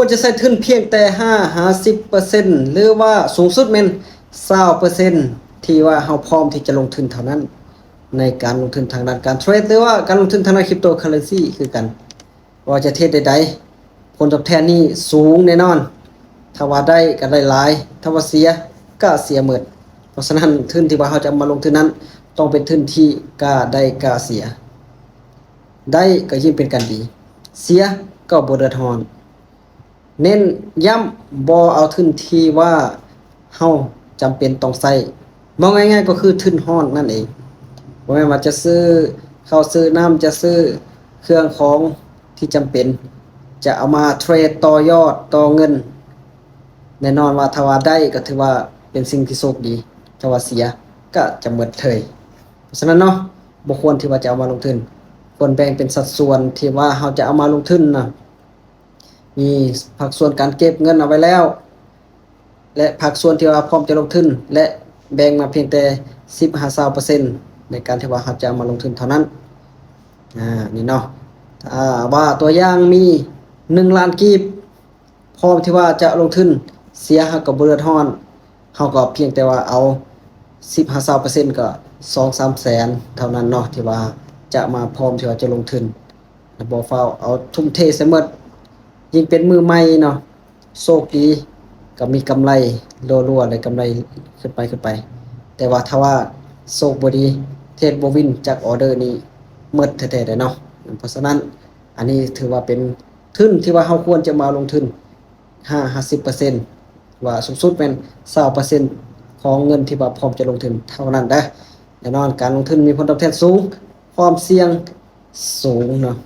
ควรจะใส่ทุนเพียงแต่50%หรือว่าสูงสุดแม่น20%ที่ว่าเฮาพร้อมที่จะลงทุนเท่านั้นในการลงทุนทางด้านการเทรดหรือว่าการลงทุนทางด้านคริปโตเคอเรนซีคือกันว่าจะเทรดใดๆผลตอบแทนนี่สูงแน่นอนถ้าว่าได้ก็ได้หลายถ้าว่าเสียก็เสียหมดเพราะฉะนั้นทุนที่ว่าเฮาจะมาลงทุนนั้นต้องเป็นทุนที่กล้าได้กล้าเสียได้ก็ยิ่งเป็นการดีเสียก็บ่เดือดร้อนเน้นย้ำบ่เอาทุนที่ว่าเฮาจำเป็นต้องใช้มองง่ายๆก็คือทุนร้อนนั่นเองบ่แม่นว่าจะซื้อข้าวซื้อน้ำจะซื้อเครื่องของที่จำเป็นจะเอามาเทรดต่อยอดต่อเงินแน่นอนว่าถ้าว่าได้ก็ถือว่าเป็นสิ่งที่โชคดีถ้าว่าเสียก็จะหมดเลยเพราะฉะนั้นเนาะบ่ควรที่ว่าจะเอามาลงทุนควรแบ่งเป็นสัดส่วนที่ว่าเฮาจะเอามาลงทุนนะมีภาคส่วนการเก็บเงินเอาไว้แล้วและภาคส่วนที่ว่าพร้อมจะลงทุนและแบ่งมาเพียงแต่10-20%ในการที่ว่าเฮาจะเอามาลงทุนเท่านั้นนี่เนาะถ้าว่าตัวอย่างมี1ล้านกีบพร้อมที่ว่าจะลงทุนเสียเฮาก็บ่เดือดร้อนเฮาก็เพียงแต่ว่าเอา10-20%ก็2-3 แสนเท่านั้นเนาะที่ว่าจะมาพร้อมที่ว่าจะลงทุนบ่ฟ้าวเอาทุ่มเทเสียหมดยิ่งเป็นมือใหม่เนาะโชคดีก็มีกำไรรัวๆเลยกำไรขึ้นไปแต่ว่าถ้าว่าโชคบ่ดีเทรดบ่วินจากออเดอร์นี้หมดแท้ๆเด้เนาะเพราะฉะนั้นอันนี้ถือว่าเป็นทุนที่ว่าเฮาควรจะมาลงทุน50%ว่าสูงสุดเป็น20%ของเงินที่ว่าพร้อมจะลงทุนเท่านั้นเด้อแน่นอนการลงทุนมีผลตอบแทนสูงความเสี่ยงสูงเนาะ